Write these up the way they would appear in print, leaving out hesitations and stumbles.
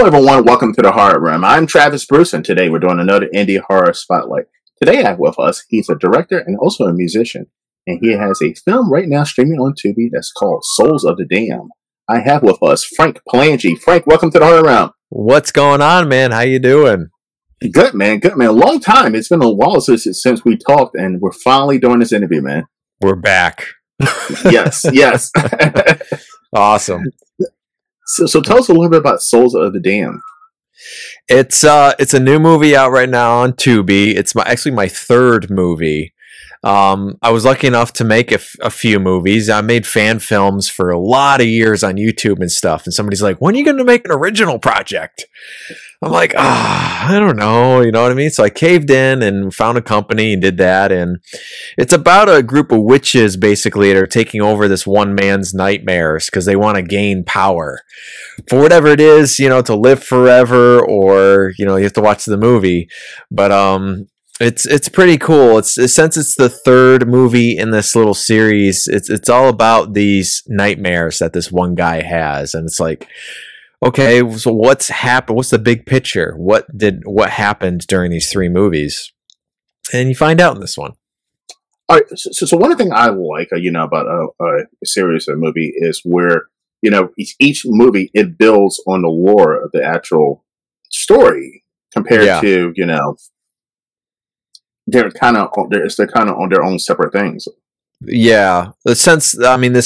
everyone. Welcome to the Horror Room. I'm Travis Bruce, and today we're doing another indie horror spotlight. Today I have with us, he's a director and also a musician, and he has a film right now streaming on Tubi that's called Souls of the Damned. I have with us Frank Palangi. Frank, welcome to the Horror Room. What's going on, man? How you doing? Good, man. Good, man. A long time. It's been a while since we talked, and we're finally doing this interview, man. We're back. Yes. Awesome. So tell us a little bit about Souls of the Damned. It's a new movie out right now on Tubi. It's actually my third movie. I was lucky enough to make a few movies. I made fan films for a lot of years on YouTube and stuff. And somebody's like, when are you going to make an original project? I'm like, I don't know. You know what I mean? So I caved in and found a company and did that. And it's about a group of witches, basically, that are taking over this one man's nightmares because they want to gain power. For whatever it is, to live forever, or, you have to watch the movie. But, it's pretty cool. Since it's the third movie in this little series, it's all about these nightmares that this one guy has, and it's like, okay, so what's happened? What's the big picture? What happened during these three movies? And you find out in this one. All right. So one thing I like, about a series or a movie is where each movie, it builds on the lore of the actual story compared to they're kind of on their own separate things. Yeah, this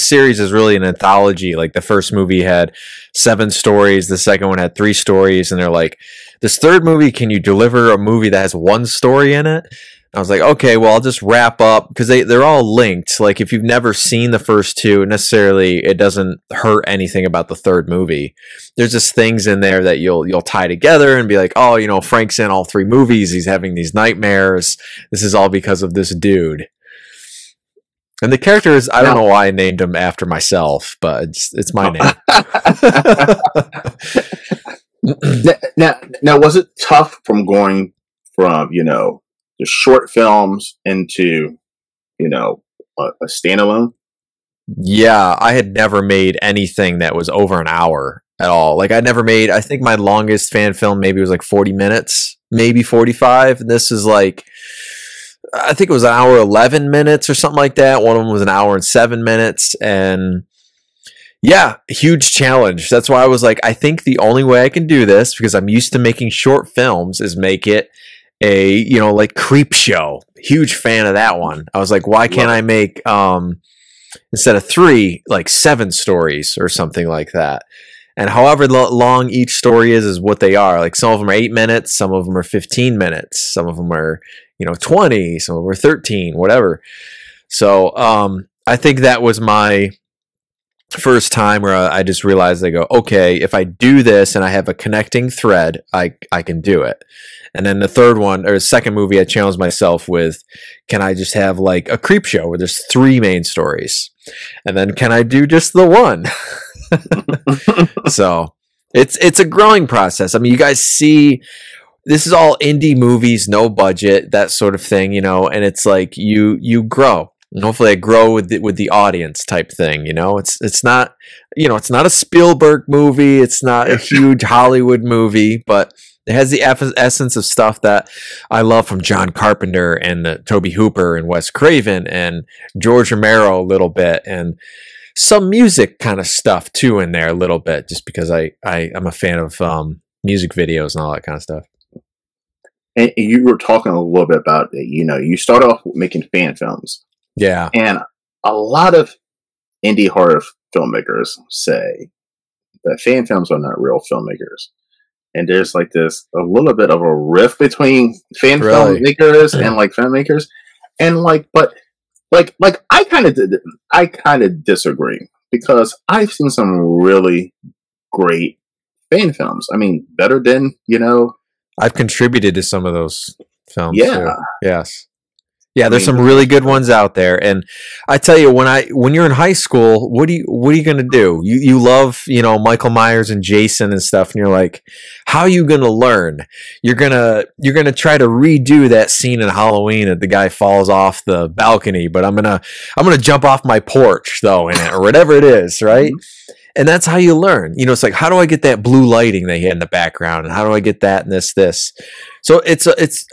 series is really an anthology. Like, the first movie had 7 stories, the second one had 3 stories, and they're like, this third movie, can you deliver a movie that has 1 story in it? I was like, okay, well, I'll just wrap up, because they're all linked. Like, if you've never seen the first 2, necessarily it doesn't hurt anything about the third movie. There's just things in there that you'll tie together and be like, oh, Frank's in all 3 movies. He's having these nightmares. This is all because of this dude. And the characters, I don't know why I named him after myself, but it's my name. Now, was it tough from going from, the short films into, a standalone? Yeah, I had never made anything that was over an hour at all. Like, I think my longest fan film maybe was like 40 minutes, maybe 45. And this is like, I think it was an hour 11 minutes or something like that. One of them was an hour and 7 minutes. And yeah, huge challenge. That's why I was like, I think the only way I can do this, because I'm used to making short films, is make it a, like Creep Show. Huge fan of that one. I was like, why can't I make, instead of 3, like 7 stories or something like that? And however long each story is what they are. Like, some of them are 8 minutes, some of them are 15 minutes, some of them are 20, some of them are 13, whatever. So I think that was my first time where I just realized, I go, okay, if I do this and I have a connecting thread, I can do it. And then the third one, or the second movie, I challenged myself with, can I just have like a Creep Show where there's 3 main stories? And then can I do just the one? So it's a growing process. I mean, you guys see, this is all indie movies, no budget, that sort of thing, and it's like you grow. And hopefully I grow with the audience type thing, It's not, it's not a Spielberg movie, it's not a huge Hollywood movie, but it has the essence of stuff that I love from John Carpenter and Tobe Hooper and Wes Craven and George Romero a little bit, and some music kind of stuff too in there a little bit, just because I'm a fan of music videos and all that kind of stuff. And you were talking a little bit about, you start off making fan films. Yeah. And a lot of indie horror filmmakers say that fan films are not real filmmakers. And there's like a little bit of a rift between fan filmmakers and like filmmakers. And I kind of disagree, because I've seen some really great fan films. I mean, better than, I've contributed to some of those films. Yeah. Too. Yes. Yeah, there's some really good ones out there, and I tell you, when you're in high school, what are you gonna do? You love Michael Myers and Jason and stuff, and you're like, how are you gonna learn? You're gonna try to redo that scene in Halloween that the guy falls off the balcony, but I'm gonna jump off my porch though in it, or whatever it is, right? And that's how you learn. You know, it's like, how do I get that blue lighting they had in the background? And how do I get that and this? So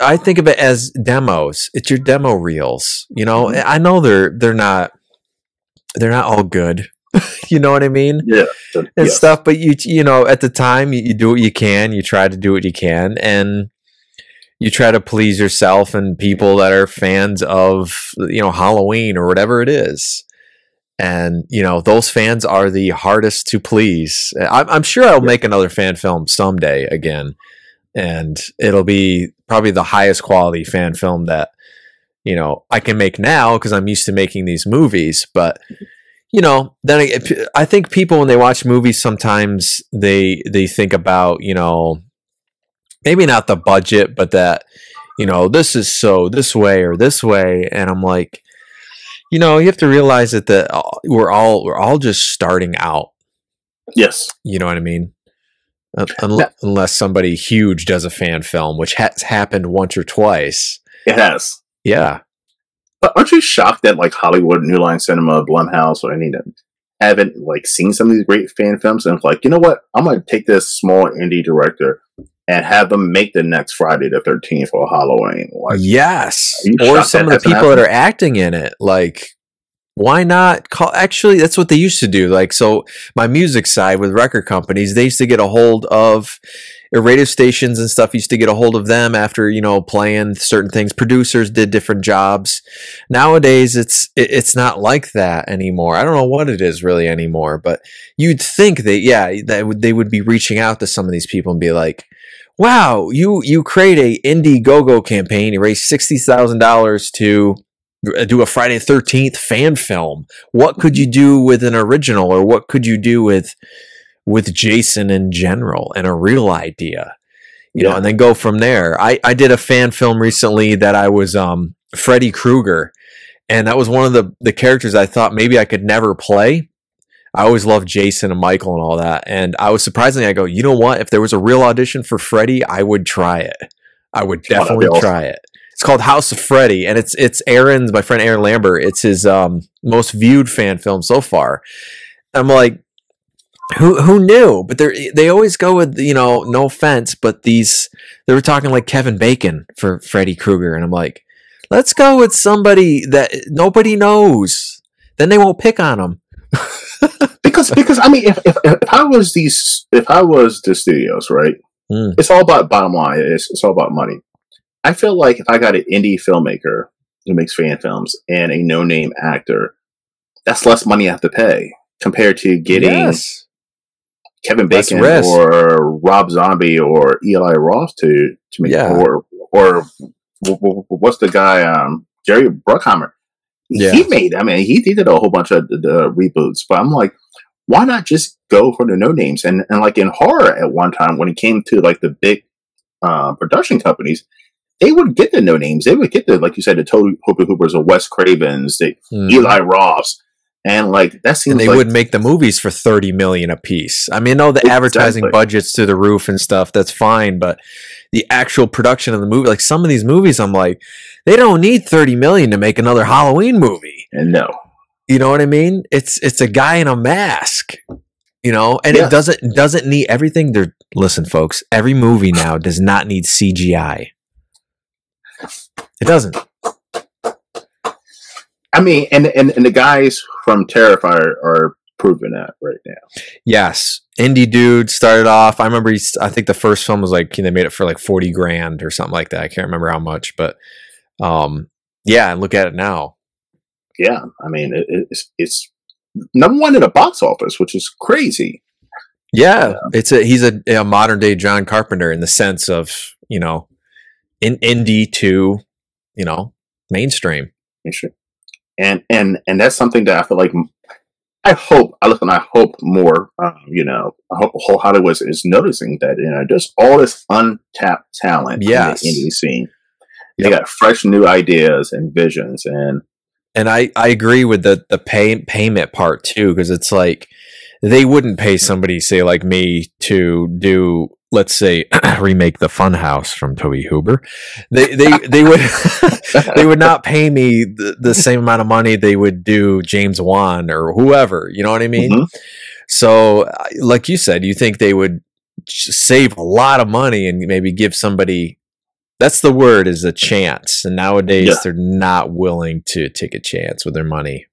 I think of it as demos. It's your demo reels. You know, I know they're not all good. You know what I mean? Yeah. And stuff. But you know, at the time you do what you can, you try to do what you can, and you try to please yourself and people that are fans of, you know, Halloween or whatever it is. And, you know, those fans are the hardest to please. I'm sure I'll make another fan film someday again. And it'll be probably the highest quality fan film that, you know, I can make now because I'm used to making these movies. But, you know, then I think people, when they watch movies, sometimes they think about, you know, maybe not the budget, but that, you know, this is so this way or this way. And I'm like, you know, you have to realize that we're all just starting out. Yes. You know what I mean? Unless somebody huge does a fan film, which has happened once or twice. It has. Yeah. But aren't you shocked that like Hollywood, New Line Cinema, Blumhouse, or any of them haven't like seen some of these great fan films and it's like, you know what? I'm going to take this small indie director and have them make the next Friday the 13th for Halloween. Like, yes. Or some of the people that are acting in it. Like, why not call? Actually, that's what they used to do. Like, so my music side with record companies, they used to get a hold of radio stations and stuff. Used to get a hold of them after, you know, playing certain things. Producers did different jobs. Nowadays, it's not like that anymore. I don't know what it is really anymore, but you'd think that they would be reaching out to some of these people and be like, wow, you create a Indiegogo campaign, you raise $60,000 to do a Friday the 13th fan film. What could you do with an original, or what could you do with Jason in general and a real idea? You know, and then go from there. I did a fan film recently that I was Freddy Krueger, and that was one of the characters I thought maybe I could never play. I always loved Jason and Michael and all that. And I was surprisingly, I go, you know what? If there was a real audition for Freddy, I would try it. I would definitely try it. It's called House of Freddy, and it's Aaron's, my friend Aaron Lambert. It's his most viewed fan film so far. I'm like, who knew? But they always go with, you know, no offense, but they were talking like Kevin Bacon for Freddy Krueger, and I'm like, let's go with somebody that nobody knows. Then they won't pick on him. because I mean, if I was the studios, right? It's all about bottom line. It's all about money. I feel like if I got an indie filmmaker who makes fan films and a no-name actor, that's less money I have to pay compared to getting Kevin Bacon or Rob Zombie or Eli Roth to make or what's the guy Jerry Bruckheimer. He made. I mean, he did a whole bunch of the reboots, but I'm like, why not just go for the no names? And like in horror at one time, when it came to like the big production companies, they would get the no names. They would get the, like you said, the Tobe Hoopers or Wes Cravens, the Eli Roths, and like that seems. And they would make the movies for $30 million a piece. I mean, I know the advertising budgets to the roof and stuff. That's fine, but the actual production of the movie, like some of these movies, I'm like, they don't need $30 million to make another Halloween movie. And no, you know what I mean? It's a guy in a mask, you know, and it doesn't need everything. Listen, folks, every movie now does not need CGI. It doesn't. I mean, and the guys from Terrifier are proving that right now. Yes. Indie dude started off. I remember I think the first film was like, they made it for like $40,000 or something like that. I can't remember how much, but yeah, and look at it now. Yeah. I mean, it's number one in the box office, which is crazy. Yeah. He's a modern day John Carpenter in the sense of, you know, in indie to, you know, mainstream. And that's something that I feel like I hope more, you know, I hope whole Hollywood is noticing that, you know, just all this untapped talent in the indie scene. They got fresh new ideas and visions, and I agree with the payment part too, because it's like they wouldn't pay somebody, say like me, to do let's say remake the Funhouse from Toby Hooper, they would they would not pay me the same amount of money they would do James Wan or whoever. You know what I mean? Mm-hmm. So, like you said, you think they would save a lot of money and maybe give somebody, that's the word, is a chance. And nowadays they're not willing to take a chance with their money.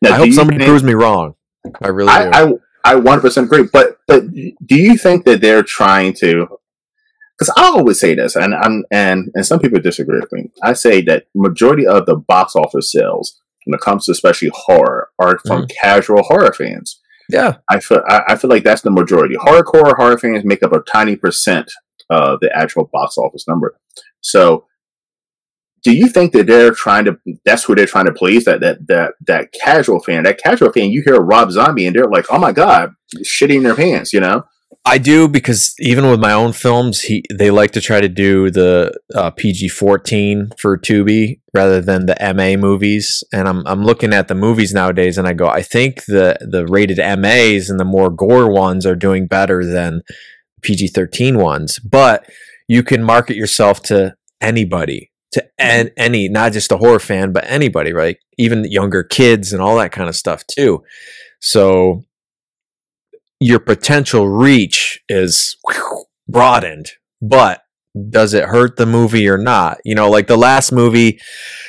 Now, I hope somebody proves me wrong. I really do. I 100% agree. But do you think that they're trying to? Because I always say this, and some people disagree with me. I say that majority of the box office sales, when it comes to especially horror, are from casual horror fans. Yeah, I feel like that's the majority. Hardcore horror fans make up a tiny percent of the actual box office number. So, do you think that they're trying to? That's who they're trying to please. That casual fan. That casual fan. You hear Rob Zombie, and they're like, "Oh my god, shitting their pants," you know. I do, because even with my own films, they like to try to do the PG-14 for Tubi rather than the MA movies. And I'm looking at the movies nowadays, and I go, I think the rated MAs and the more gore ones are doing better than PG-13 ones. But you can market yourself to anybody, to any, not just a horror fan, but anybody, right? Even younger kids and all that kind of stuff too. So your potential reach is broadened, but does it hurt the movie or not? You know, like the last movie,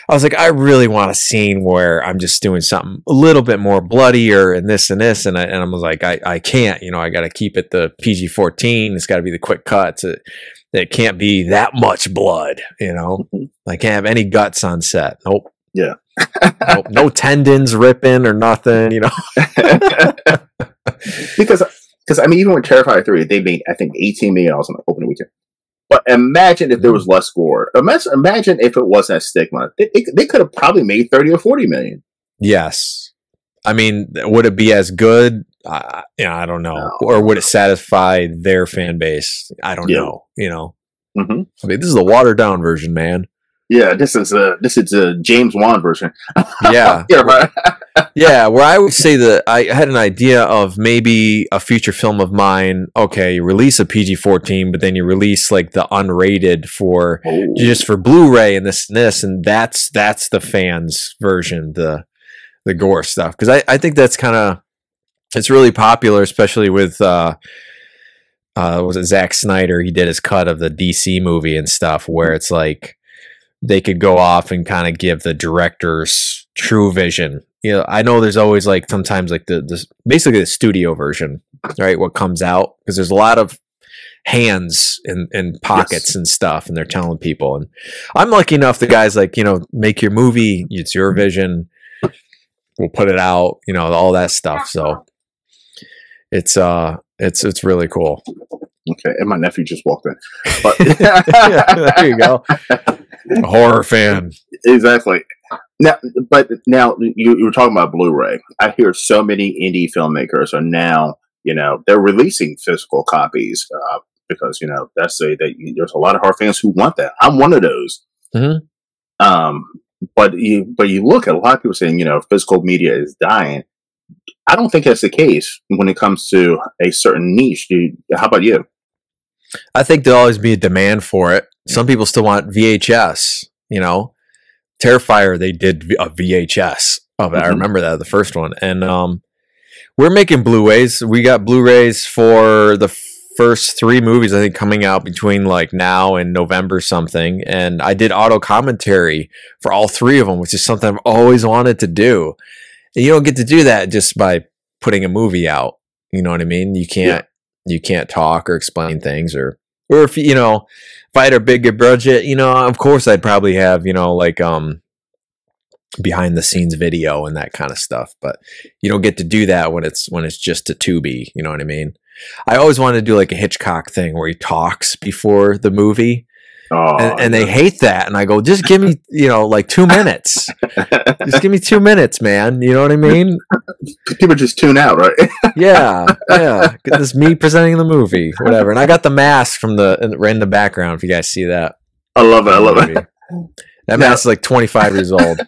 I was like, I really want a scene where I'm just doing something a little bit more bloodier and this and this. And I was like, I can't, you know, I got to keep it the PG-14. It's got to be the quick cuts. It can't be that much blood, you know. I can't have any guts on set. Nope. Yeah. Nope. No tendons ripping or nothing, you know. Because I mean, even with Terrifier 3, they made, I think, $18 million on the opening weekend. But imagine if there was less gore. Imagine if it wasn't a stigma. They could have probably made 30 or 40 million. Yes. I mean, would it be as good? I don't know. No. Or would it satisfy their fan base? I don't know. You know, I mean, this is the watered down version, man. Yeah, this is a James Wan version. Yeah, yeah, right. Yeah, where I would say that I had an idea of maybe a future film of mine. Okay, you release a PG-14, but then you release like the unrated for just for Blu-ray and this, and that's the fans' version, the gore stuff. Because I think that's kind of, it's really popular, especially with was it Zack Snyder? He did his cut of the DC movie and stuff, where it's like they could go off and kind of give the director's true vision. You know, I know there's always like sometimes like the basically the studio version, right? What comes out, because there's a lot of hands in pockets and stuff, and they're telling people. And I'm lucky enough, the guys like, you know, make your movie, it's your vision, we'll put it out, you know, all that stuff. So it's really cool. Okay, and my nephew just walked in. But yeah, there you go. A horror fan. Exactly. Now you were talking about Blu-ray. I hear so many indie filmmakers are now, you know, they're releasing physical copies because, you know, there's a lot of horror fans who want that. I'm one of those. Mm-hmm. But you look at a lot of people saying, you know, physical media is dying. I don't think that's the case when it comes to a certain niche. How about you? I think there'll always be a demand for it. Some people still want VHS, you know. Terrifier, they did a VHS of it. I remember that, the first one. And we're making Blu-rays. We got Blu-rays for the first 3 movies, I think, coming out between like now and November something. And I did auto commentary for all 3 of them, which is something I've always wanted to do. And you don't get to do that just by putting a movie out. You know what I mean? You can't talk or explain things, or if, you know, if I had a bigger budget, you know, of course I'd probably have, you know, like behind the scenes video and that kind of stuff. But you don't get to do that when it's just a Tubi. You know what I mean? I always wanted to do like a Hitchcock thing where he talks before the movie. And they hate that, and I go, just give me, you know, like 2 minutes. Just give me 2 minutes, man. You know what I mean? People just tune out, right? yeah. This is me presenting the movie, whatever. And I got the mask from in the background. If you guys see that, I love it. That mask is like 25 years old.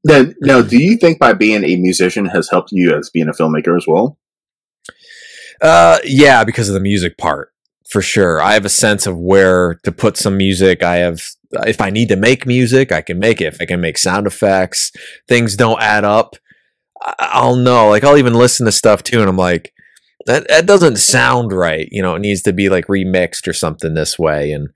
Now, do you think by being a musician has helped you as being a filmmaker as well? Yeah, because of the music part, for sure. I have a sense of where to put some music. If I need to make music, I can make it. If I can make sound effects, things don't add up, I'll know. Like, I'll even listen to stuff too, and I'm like, that doesn't sound right. You know, it needs to be like remixed or something this way. And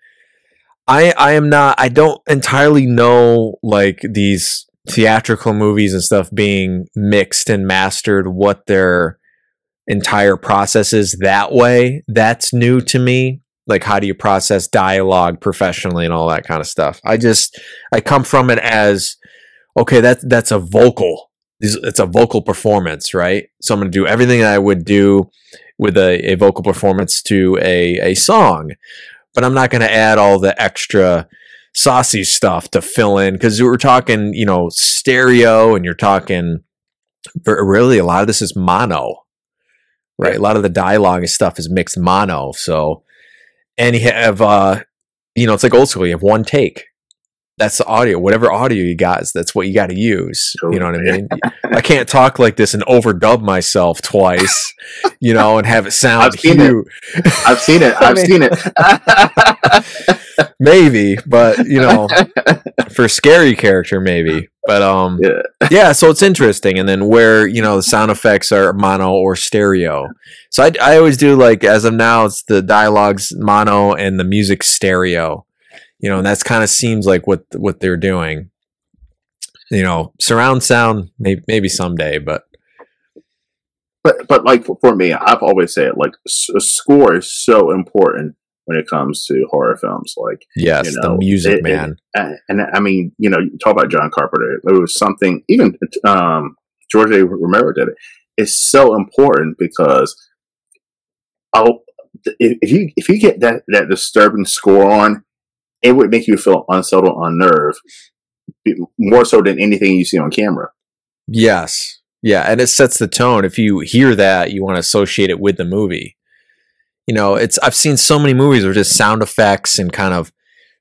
I don't entirely know, like, these theatrical movies and stuff being mixed and mastered, what their entire process is that way. That's new to me. Like, how do you process dialogue professionally and all that kind of stuff? I come from it as, okay, that's a vocal. It's a vocal performance, right? So I'm going to do everything that I would do with a vocal performance to a song, but I'm not going to add all the extra saucy stuff to fill in, because we're talking, you know, stereo, and you're talking, really, a lot of this is mono, right? A lot of the dialogue and stuff is mixed mono. So, and you have, you know, it's like old school. You have one take. That's the audio. Whatever audio you got, that's what you got to use. You know what I mean? I can't talk like this and overdub myself twice, you know, and have it sound huge. I've seen it. I've seen it. Maybe, but, you know, for scary character, maybe. But yeah, so it's interesting. And then where, you know, the sound effects are mono or stereo. So I always do, like, as of now, it's the dialogues mono and the music stereo. You know, and that's kind of seems like what they're doing. You know, surround sound, maybe someday, but like, for me, I've always said, like, a score is so important when it comes to horror films. Like, yes, you know, the music, man. And I mean, you know, you talk about John Carpenter. There was something, even George A. Romero did it. It's so important because if you get that disturbing score on, it would make you feel unsettled, unnerved, more so than anything you see on camera. Yes. Yeah, and it sets the tone. If you hear that, you want to associate it with the movie. You know, I've seen so many movies where just sound effects and kind of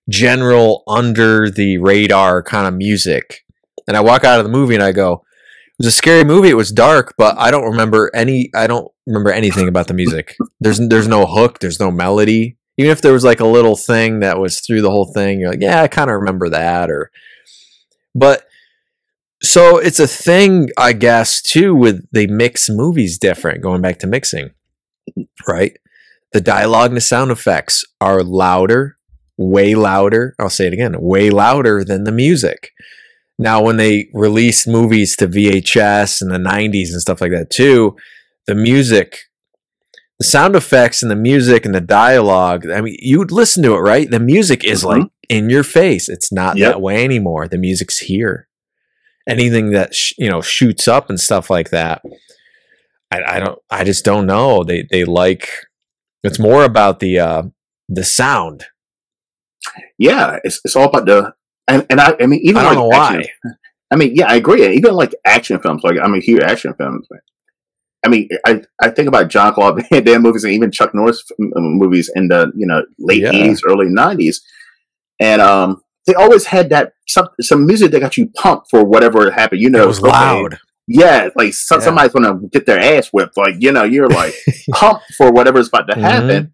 general under the radar kind of music. And I walk out of the movie and I go, it was a scary movie. It was dark, but I don't remember anything about the music. There's no hook. There's no melody. Even if there was like a little thing that was through the whole thing, you're like, yeah, I kind of remember that. But so it's a thing, I guess, too, with they mix movies different, going back to mixing, right? The dialogue and the sound effects are louder, way louder. I'll say it again, way louder than the music. Now, when they released movies to VHS in the 90s and stuff like that too, the music, the sound effects and the music and the dialogue, I mean, you'd listen to it, right? The music is like in your face. It's not that way anymore. The music's here. Anything that shoots up and stuff like that, I just don't know. They like, it's more about the sound. Yeah, it's all about the and I mean, even I don't know why. I mean, yeah, I agree. Even like action films, like, I'm a huge action films fan. I mean, I think about John Claude Van Damme movies and even Chuck Norris movies in the late 80s, early 90s, and they always had that some music that got you pumped for whatever happened. You know, it was loud. Yeah, like somebody's gonna get their ass whipped. Like, you're like pumped for whatever's about to happen.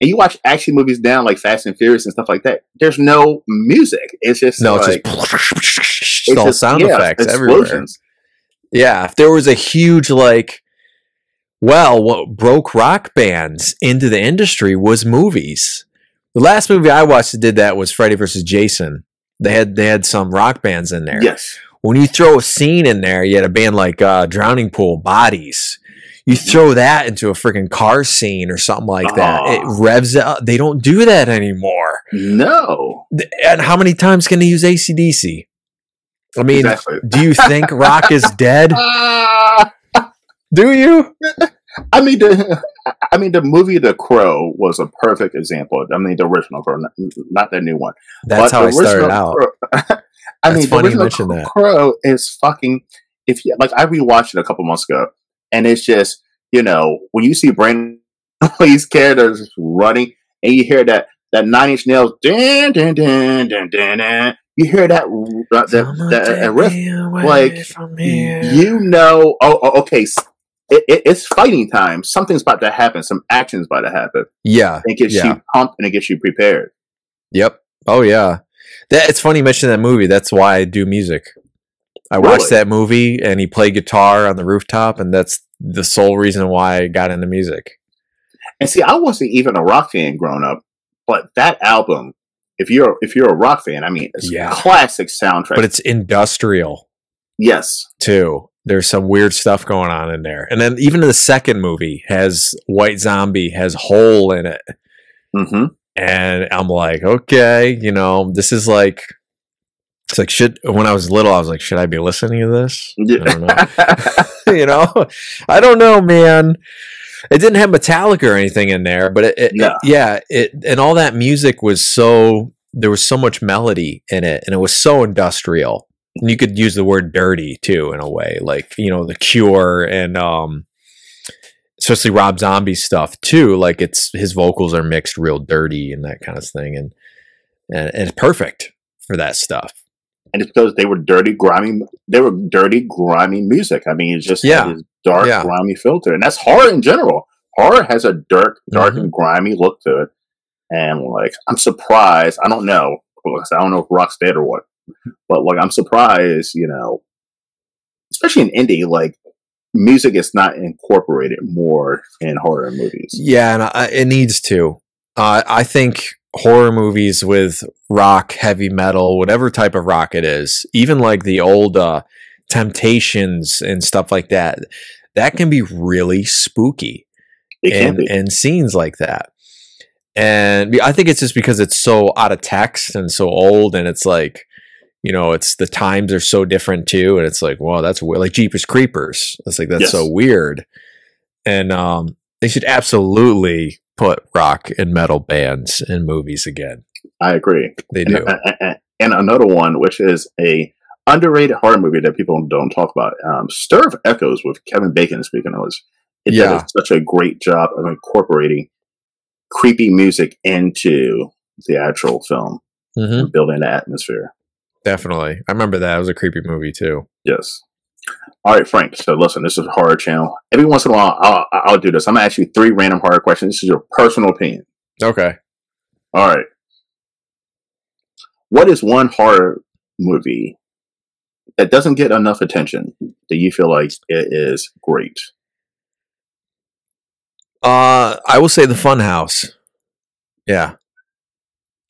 And you watch action movies now, like Fast and Furious and stuff like that. There's no music. It's just it's all sound effects everywhere. Yeah, if there was a huge what broke rock bands into the industry was movies. The last movie I watched that did that was Freddy vs. Jason. They had some rock bands in there. Yes. When you throw a scene in there, you had a band like Drowning Pool, Bodies. You throw that into a freaking car scene or something like that. It revs it up. They don't do that anymore. No. And how many times can they use AC/DC? I mean, do you think rock is dead? Do you? I mean, the movie The Crow was a perfect example. I mean, the original Crow, not the new one. That's how I started out. I mean, the original Crow is fucking. If you like, I rewatched it a couple months ago, and it's just when you see Brandon Lee's characters running, and you hear that 9 Inch Nails, dun, dun, dun, dun, dun, dun, you hear that riff, like, okay, it's fighting time. Something's about to happen. Some action's about to happen. Yeah. It gets you pumped and it gets you prepared. Yep. Oh yeah. It's funny you mention that movie. That's why I do music. I watched that movie and he played guitar on the rooftop, and that's the sole reason why I got into music. And see, I wasn't even a rock fan growing up, but that album, if you're a rock fan, I mean, it's a classic soundtrack. But it's industrial. Yes. Too. There's some weird stuff going on in there. And then even the second movie has White Zombie, has Hole in it. Mm-hmm. And I'm like, okay, you know, this is like, it's like shit. When I was little, I was like, should I be listening to this? Yeah. I don't know. You know, I don't know, man. It didn't have Metallica or anything in there, but it and all that music was so, there was so much melody in it, and it was so industrial. And you could use the word dirty too, in a way, like, you know, The Cure and especially Rob Zombie's stuff too. Like his vocals are mixed real dirty and that kind of thing, and it's perfect for that stuff. And it's because they were dirty, grimy music. I mean, it's just this dark, grimy filter. And that's horror in general. Horror has a dark and grimy look to it. And like, I'm surprised. I don't know. I don't know if Rock's dead or what. But like, I'm surprised, you know, especially in indie, like, music is not incorporated more in horror movies. Yeah, and it needs to. I think horror movies with rock, heavy metal, whatever type of rock it is, even like the old Temptations and stuff like that, that can be really spooky. And scenes like that. And I think it's just because it's so out of text and so old, and it's like, you know, it's the times are so different too, and it's like, well, that's weird. Like Jeepers Creepers. It's like, that's so weird. And they should absolutely put rock and metal bands in movies again. I agree. They do. And another one, which is a underrated horror movie that people don't talk about, Stir of Echoes with Kevin Bacon speaking of us. It did such a great job of incorporating creepy music into the actual film and building the atmosphere. Definitely. I remember that. It was a creepy movie too. Yes. All right, Frank. So listen, this is a horror channel. Every once in a while, I'll do this. I'm going to ask you 3 random horror questions. This is your personal opinion. Okay. All right. What is one horror movie that doesn't get enough attention that you feel like it is great? I will say The Funhouse. Yeah.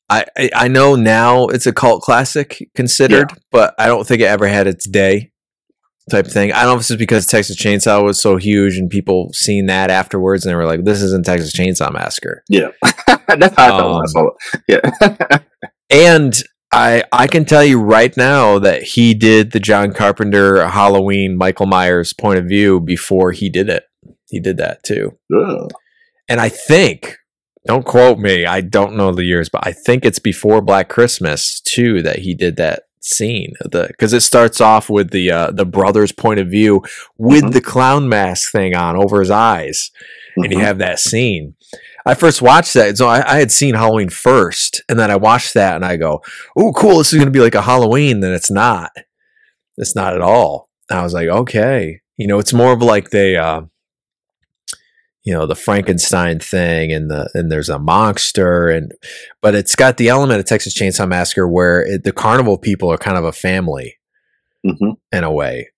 I know now it's a cult classic considered, but I don't think it ever had its day type thing. I don't know if it's just because Texas Chainsaw was so huge and people seen that afterwards and they were like, this isn't Texas Chainsaw Massacre. Yeah. That's how I felt when I saw it. Yeah. And I can tell you right now that he did the John Carpenter Halloween Michael Myers point of view before he did it. He did that too. Ugh. And I think, don't quote me, I don't know the years, but I think it's before Black Christmas too that he did that scene. Because it starts off with the brother's point of view with the clown mask thing on over his eyes. And you have that scene. I first watched that, so I had seen Halloween first, and then I watched that and I go, oh, cool, this is going to be like a Halloween. Then it's not. It's not at all. And I was like, okay. You know, it's more of like the Frankenstein thing, and there's a monster, but it's got the element of Texas Chainsaw Massacre where the carnival people are kind of a family in a way,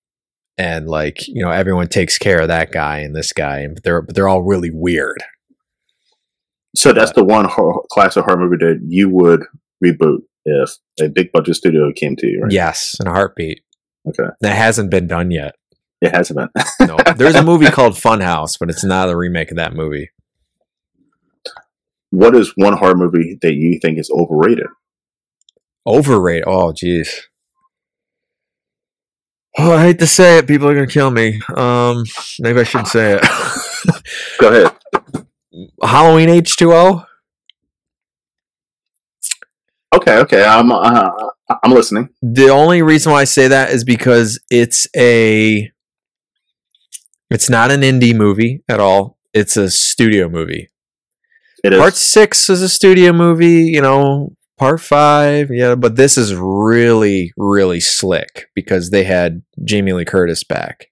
and like, you know, everyone takes care of that guy and this guy, and they're all really weird. So that's the one classic horror movie that you would reboot if a big budget studio came to you, right? Yes, in a heartbeat. Okay, that hasn't been done yet. It hasn't been. No, there's a movie called Funhouse, but it's not a remake of that movie. What is one horror movie that you think is overrated? Overrated? Oh, geez. Oh, I hate to say it. People are going to kill me. Maybe I shouldn't say it. Go ahead. Halloween H2O? Okay. I'm listening. The only reason why I say that is because it's not an indie movie at all. It's a studio movie. It is. Part 6 is a studio movie, you know, Part 5, yeah, but this is really, really slick because they had Jamie Lee Curtis back.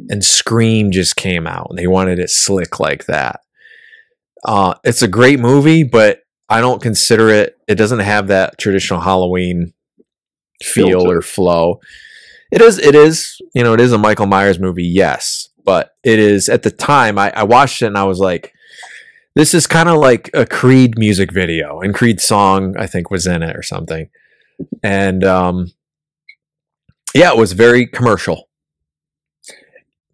and Scream just came out, and they wanted it slick like that. It's a great movie, but I don't consider it. It doesn't have that traditional Halloween feel or flow. It is, you know, it is a Michael Myers movie, yes, but it is, at the time I watched it and I was like, this is kind of like a Creed music video, and Creed's song I think was in it or something, and yeah, it was very commercial.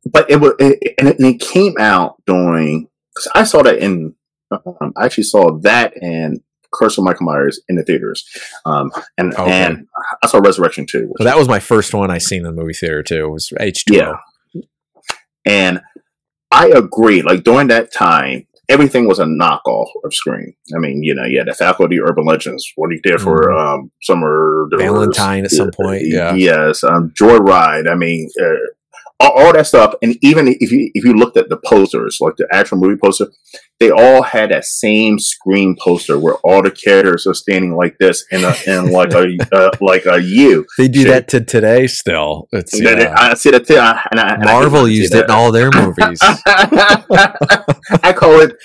But it came out during, because I saw that in, I actually saw that and Curse of Michael Myers in the theaters, and I saw Resurrection too. So that was my first one I seen in the movie theater too. It was H2O. Yeah, and I agree. Like during that time, everything was a knockoff of Scream. I mean, you know, you had the Faculty Urban Legends. What you did for Summer Valentine at some point? Yeah, yes, Joyride. I mean. All that stuff, and even if you looked at the posters, like the actual movie poster, they all had that same Scream poster where all the characters are standing like this in like a U. They do that to today still. It's, I see that too. Marvel used it in all their movies. I call it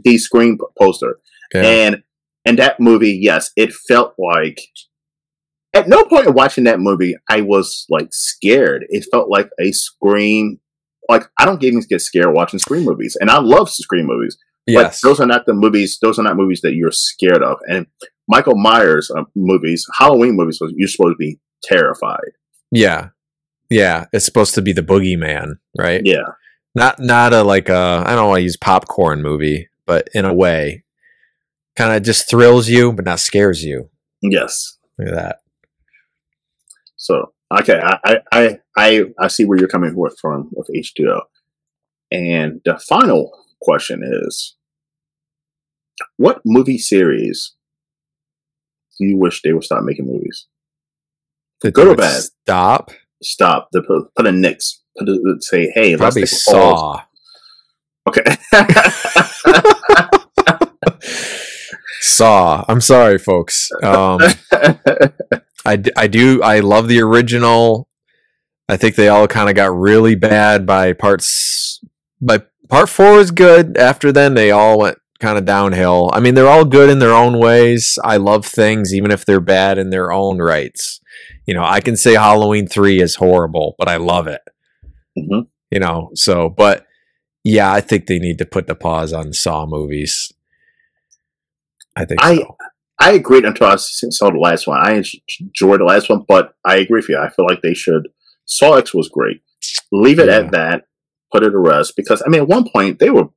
the Scream poster, and that movie, yes, it felt like. At no point in watching that movie, I was like scared. It felt like a Scream. Like I don't even get scared watching Scream movies, and I love Scream movies. Yes, but those are not the movies. Those are not movies that you're scared of. And Michael Myers movies, Halloween movies, you're supposed to be terrified. Yeah, yeah. It's supposed to be the boogeyman, right? Yeah, not a like a, I don't want to use popcorn movie, but in a way, kind of just thrills you, but not scares you. Yes, look at that. So okay, I see where you're coming from with H2O. And the final question is, what movie series do you wish they would stop making movies? Good or bad? Stop. Put a nix. Say, hey, probably let's Saw. Okay. Saw. I'm sorry, folks. I love the original. I think they all kind of got really bad by part 4 was good. After then, they all went kind of downhill. I mean, they're all good in their own ways. I love things, even if they're bad in their own rights. You know, I can say Halloween 3 is horrible, but I love it. Mm-hmm. You know, so, but yeah, I think they need to put the pause on Saw movies. I think so. I agreed until I saw the last one. I enjoyed the last one, but I agree with you. I feel like they should. Saw X was great. Leave it at that. Put it to rest, because I mean, at one point they were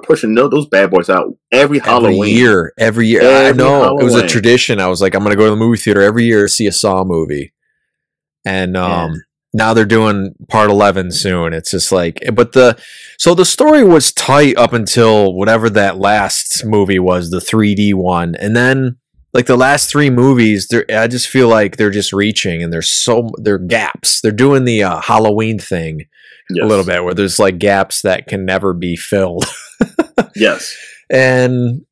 pushing those bad boys out every Halloween. Every year. I know Halloween. It was a tradition. I was like, I'm going to go to the movie theater every year to see a Saw movie, and now they're doing part 11 soon. It's just like, but the story was tight up until whatever that last movie was, the 3D one, and then. Like the last 3 movies, I just feel like they're just reaching, and they're gaps. They're doing the Halloween thing a little bit, where there's like gaps that can never be filled. Yes, and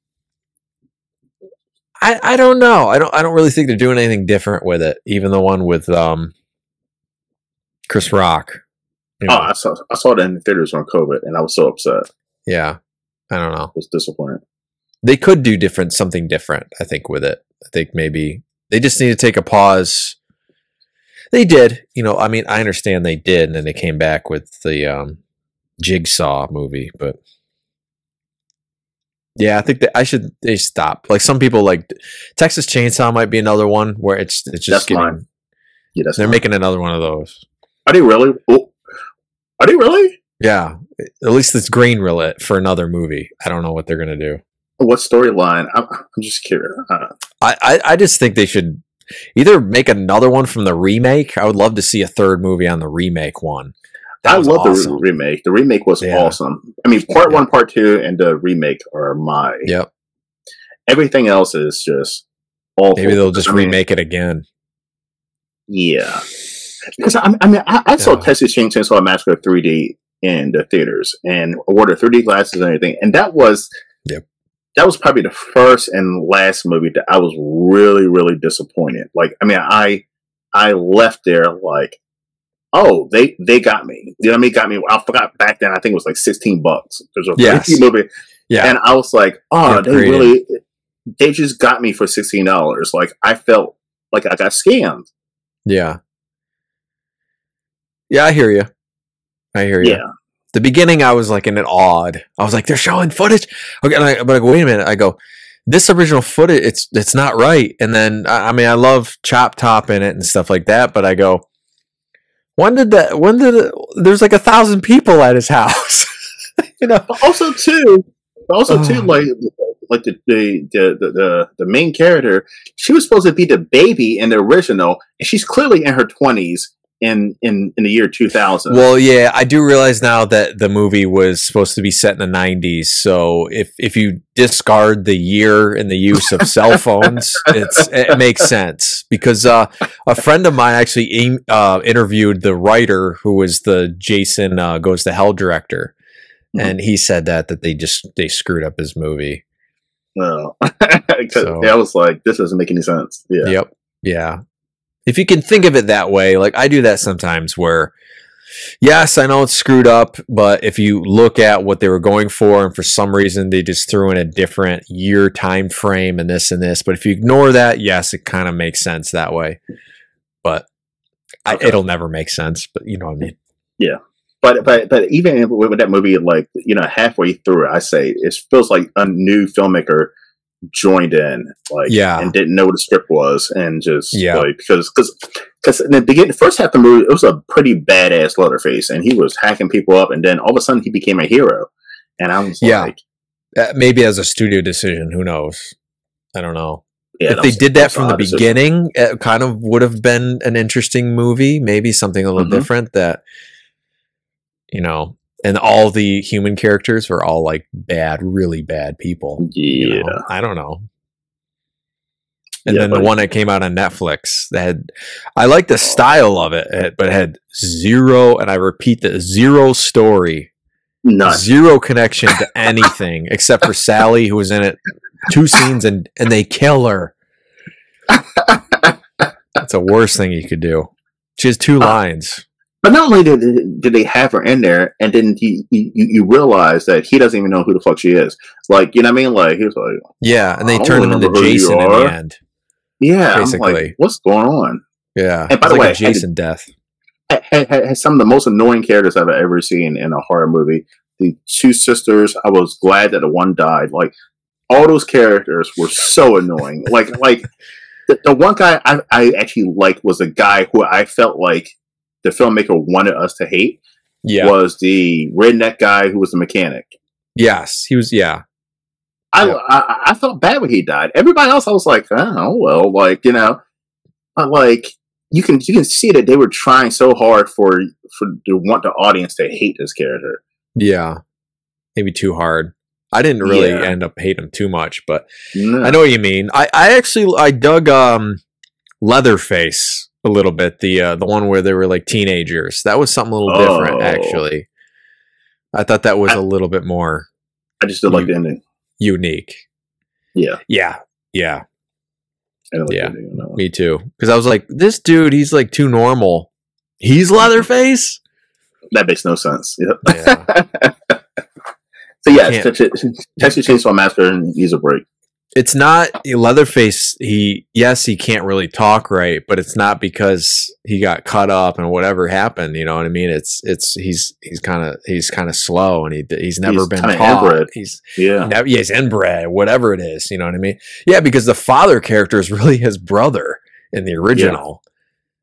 I don't know. I don't really think they're doing anything different with it. Even the one with Chris Rock. You know. I saw it in the theaters on COVID, and I was so upset. Yeah, I don't know. I was disappointed. They could do something different, I think, with it. I think maybe they just need to take a pause. They did, you know. I mean, I understand they did, and then they came back with the Jigsaw movie. But yeah, I think that they stop. Like some people, like Texas Chainsaw might be another one where it's just that's mine. Yeah, they're making another one of those. Are they really? Oh. Are they really? Yeah, at least it's green lit for another movie. I don't know what they're gonna do. What storyline? I'm just curious. I just think they should either make another one from the remake. I would love to see a third movie on the remake one. I love the remake. The remake was awesome. I mean, part 1, part 2, and the remake are my. Yep. Everything else is just awful. Maybe they'll just remake it again. Yeah. Because I saw Texas Chainsaw Massacre 3D in the theaters and ordered 3D glasses and everything, and that was. Yep. That was probably the first and last movie that I was really, really disappointed. Like, I mean, I left there like, oh, they got me. You know what I mean? Got me. I forgot back then. I think it was like $16. There's a Yes. movie, Yeah. and I was like, oh, Upgraded. they just got me for $16. Like I felt like I got scammed. Yeah. Yeah, I hear you. I hear you. Yeah. The beginning, I was like in an awed. I was like, they're showing footage. Okay, but I go, wait a minute. I go, this original footage, it's not right. And then, I mean, I love Chop Top in it and stuff like that. But I go, there's like 1,000 people at his house. You know. But also too, like the main character, she was supposed to be the baby in the original, and she's clearly in her 20s in the year 2000. Well, yeah, I do realize now that the movie was supposed to be set in the 90s. So if you discard the year and the use of cell phones, it makes sense. Because a friend of mine actually interviewed the writer who was the Jason Goes to Hell director. Mm-hmm. And he said that they screwed up his movie. No. I was like, this doesn't make any sense. Yeah. Yep. Yeah. If you can think of it that way, like I do that sometimes where, yes, I know it's screwed up, but if you look at what they were going for and for some reason they just threw in a different year time frame and this, but if you ignore that, yes, it kind of makes sense that way. But it'll never make sense, but you know what I mean? Yeah. But even with that movie, like, you know, halfway through, I say it feels like a new filmmaker joined in, like, and didn't know what the script was, and just like because in the beginning, the first half of the movie, it was a pretty badass Leatherface, and he was hacking people up, and then all of a sudden he became a hero, and I was like, maybe as a studio decision, who knows? I don't know. Yeah, if they did that from the beginning, it kind of would have been an interesting movie, maybe something a little different that, you know. And all the human characters were all like bad, really bad people. Yeah. You know? I don't know. And then the one that came out on Netflix, I like the style of it, but it had zero, and I repeat that, zero story. None. Zero connection to anything except for Sally, who was in it 2 scenes, and they kill her. That's the worst thing you could do. She has 2 lines. But not only did they have her in there, and then you realize that he doesn't even know who the fuck she is. Like, you know what I mean? Like, he was like, yeah, and they turned him into Jason in the end. Yeah, basically. I'm like, what's going on? Yeah, and by the way, a Jason death. Had some of the most annoying characters I've ever seen in a horror movie. The 2 sisters, I was glad that the one died. Like, all those characters were so annoying. like the one guy I actually liked was a guy who I felt like the filmmaker wanted us to hate. Was the redneck guy who was the mechanic. Yes, he was. Yeah, I felt bad when he died. Everybody else, I was like, oh well, like, you know, like you can see that they were trying so hard to want the audience to hate this character. Yeah, maybe too hard. I didn't really end up hating him too much, but I know what you mean. I dug Leatherface a little bit, the one where they were like teenagers. That was something a little different, actually. I thought that was a little bit more. I just did like the ending. Unique. Yeah. Yeah. Yeah. I like the ending on that one. Me too. Because I was like, this dude, he's like too normal. He's Leatherface? That makes no sense. Yep. Yeah. So yeah, Texas Chainsaw Massacre needs a break. It's not Leatherface. He can't really talk right, but it's not because he got cut up and whatever happened. You know what I mean? He's kind of slow, and he's never been taught. Inbred. He's inbred, whatever it is. You know what I mean? Yeah, because the father character is really his brother in the original.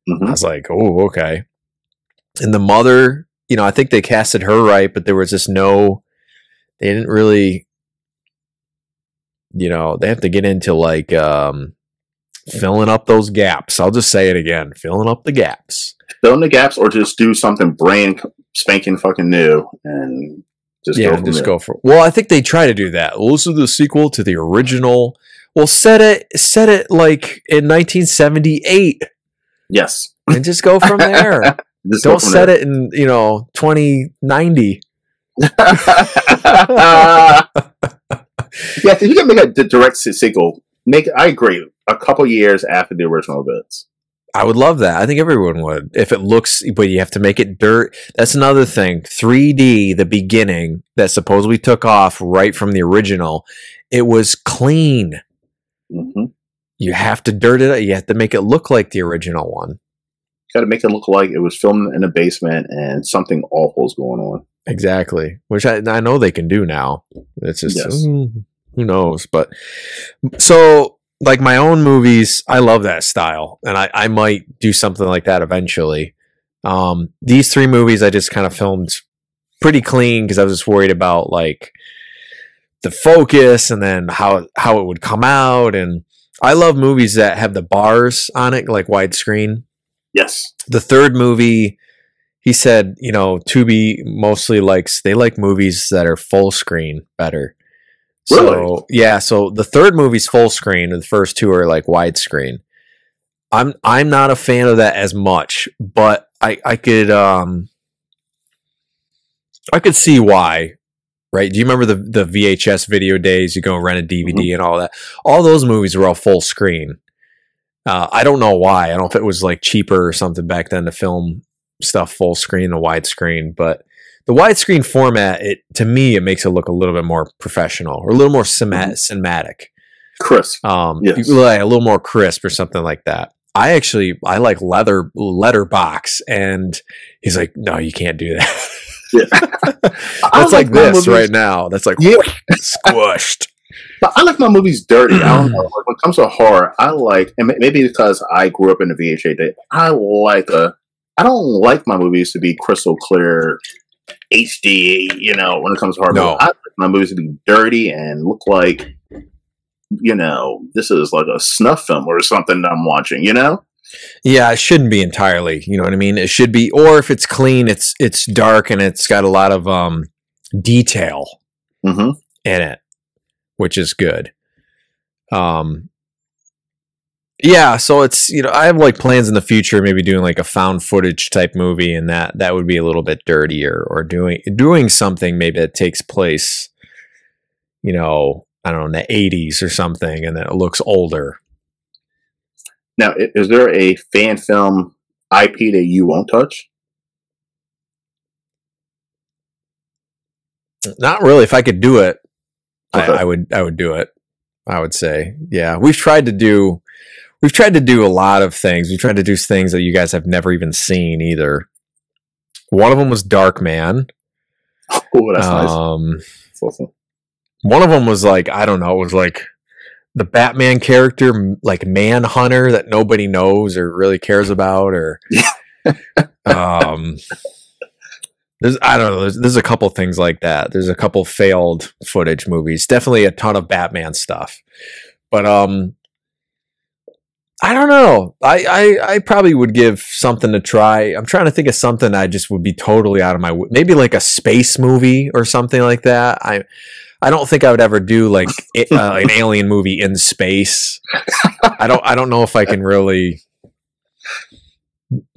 Yeah. I was like, oh, okay. And the mother, you know, I think they casted her right, but there was just they didn't really. You know, they have to get into like filling up those gaps. I'll just say it again, filling up the gaps. Fill in the gaps, or just do something brand spanking fucking new and just go for. Well, I think they try to do that. Well, this is the sequel to the original. Well, set it like in 1978. Yes, and just go from there. Don't set it in 2090. Yeah, if you can make a direct sequel, I agree. A couple years after the original bits. I would love that. I think everyone would if it looks, but you have to make it dirt. That's another thing. 3D, the beginning that supposedly took off right from the original, it was clean. Mm-hmm. You have to dirt it up. You have to make it look like the original one. Got to make it look like it was filmed in a basement and something awful is going on. Exactly, which I know they can do now. It's just who knows, but so. Like my own movies, I love that style, and I might do something like that eventually. These 3 movies I just kind of filmed pretty clean because I was just worried about like the focus and then how it would come out. And I love movies that have the bars on it, like widescreen. Yes. The 3rd movie, he said, Tubi mostly they like movies that are full screen better. Really? So yeah, so the 3rd movie's full screen, and the first 2 are like widescreen. I'm not a fan of that as much, but I could see why. Right? Do you remember the VHS video days? You go rent a DVD and all that. All those movies were all full screen. I don't know why. I don't know if it was like cheaper or something back then to film stuff full screen and widescreen, but the widescreen format, to me, it makes it look a little bit more professional or a little more cinematic. Crisp. Yes. Like a little more crisp or something like that. I like letterbox, and he's like, no, you can't do that. Yeah. That's like this right now. That's like squished. But I like my movies dirty. I don't know. Like when it comes to horror, I like, and maybe because I grew up in the VHS day, I don't like my movies to be crystal clear, HD, when it comes to horror movies. I like my movies to be dirty and look like, this is like a snuff film or something that I'm watching, Yeah, it shouldn't be entirely, you know what I mean? It should be, or if it's clean, it's dark and it's got a lot of detail in it, which is good. Yeah, so it's, I have like plans in the future, maybe doing like a found footage type movie, and that would be a little bit dirtier, or doing something maybe that takes place, I don't know, in the 80s or something, and then it looks older. Now, is there a fan film IP that you won't touch? Not really. If I could do it, okay. I would do it. I would say, yeah. We've tried to do a lot of things. We tried to do things that you guys have never even seen either. One of them was Darkman. Oh, that's nice. That's awesome. One of them was like, I don't know, it was like the Batman character, like Manhunter, that nobody knows or really cares about, or there's a couple things like that. There's a couple failed footage movies. Definitely a ton of Batman stuff. But I don't know. I probably would give something to try. I'm trying to think of something I just would be totally out of my maybe like a space movie or something like that. I don't think I would ever do like an alien movie in space. I don't know if I can really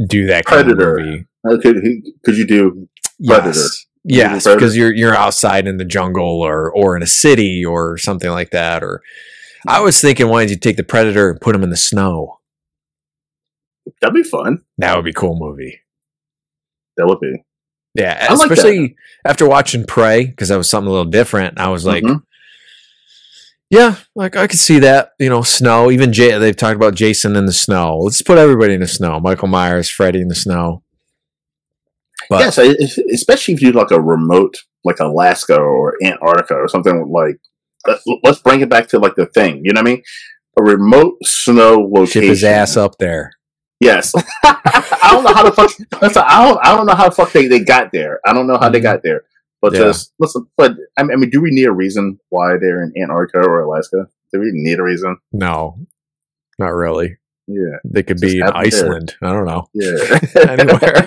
do that kind Predator. of movie. Could you do Predator? Yes, because you're outside in the jungle or in a city or something like that. Or I was thinking, why don't you take the Predator and put him in the snow? That'd be fun. That would be a cool movie. That would be. Yeah, especially after watching Prey, because that was something a little different. I was like, yeah, like I could see that. Snow. Even they've talked about Jason in the snow. Let's put everybody in the snow. Michael Myers, Freddy in the snow. But, yeah, so especially if you do like a remote, like Alaska or Antarctica or something like. Let's bring it back to like the Thing. You know what I mean? A remote snow location. Ship his ass up there. Yes. I don't know how the fuck. I don't know how the fuck they got there. I don't know how they got there. But just listen. But I mean, do we need a reason why they're in Antarctica or Alaska? Do we need a reason? No, not really. Yeah, they could be in Iceland. There. I don't know. Yeah, anywhere.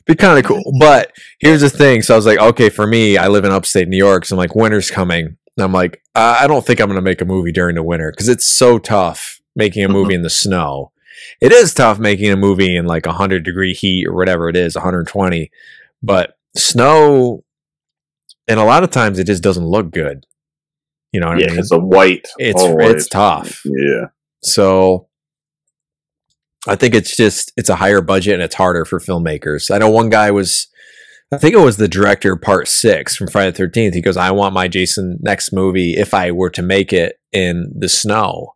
Be kind of cool. But here's the thing. So I was like, okay, for me, I live in upstate New York, so I'm like, winter's coming. And I'm like, I don't think I'm going to make a movie during the winter because it's so tough making a movie in the snow. It is tough making a movie in like 100-degree heat or whatever it is, 120. But snow, and a lot of times it just doesn't look good. You know what I mean? It's a white. It's tough. Yeah. So I think it's a higher budget and it's harder for filmmakers. I know one guy I think it was the director of Part 6 from Friday the 13th. He goes, I want my Jason next movie, if I were to make it, in the snow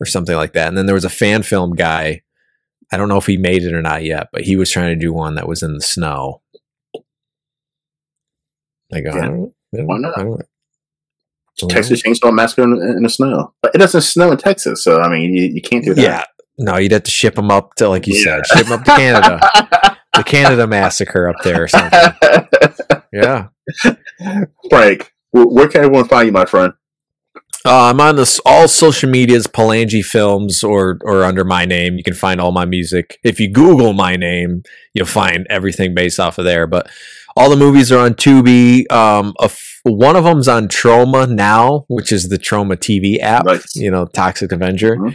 or something like that. And then there was a fan film guy. I don't know if he made it or not yet, but he was trying to do one that was in the snow. I go, why not? Texas Chainsaw Massacre in the snow. But it doesn't snow in Texas, so I mean, you can't do that. Yeah, no, you'd have to ship them up to, like you said, ship them up to Canada. The Canada Massacre up there or something. Yeah. Frank, where can everyone find you, my friend? I'm on all social medias, Palangi Films, or under my name. You can find all my music. If you Google my name, you'll find everything based off of there. But all the movies are on Tubi. One of them's on Troma now, which is the Troma TV app. Nice. Toxic Avenger. Mm-hmm.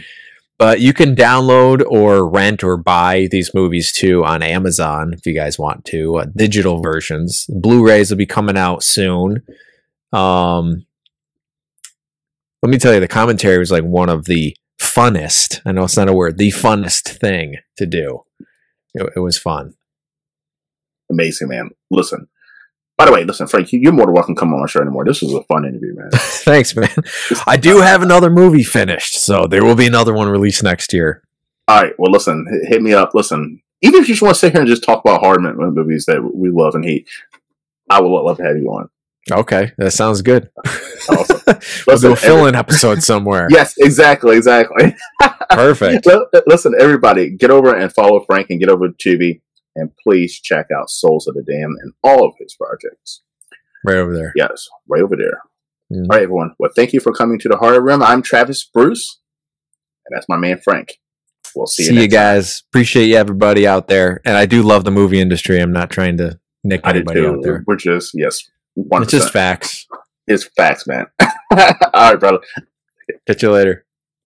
But you can download or rent or buy these movies too on Amazon if you guys want to. Digital versions. Blu-rays will be coming out soon. Let me tell you, the commentary was like one of the funnest. I know it's not a word. The funnest thing to do. It was fun. Amazing, man. By the way, Frank, you're more than welcome to come on our show anymore. This was a fun interview, man. Thanks, man. I do have another movie finished, so there will be another one released next year. All right. Well, hit me up. Even if you just want to sit here and just talk about horror movies that we love and hate, I would love to have you on. Okay, that sounds good. Awesome. We'll do a fill-in episode somewhere. Yes, exactly. Perfect. Listen, everybody, get over and follow Frank and get over to Tubi, and please check out Souls of the Damned and all of his projects. Right over there. Yes, right over there. Mm-hmm. All right, everyone. Well, thank you for coming to the Horror Room. I'm Travis Bruce, and that's my man Frank. We'll see you next you guys. Time. Appreciate you, everybody out there. And I do love the movie industry. I'm not trying to nick anybody out there. We're just, 100%. It's just facts. It's facts, man. All right, brother. Catch you later.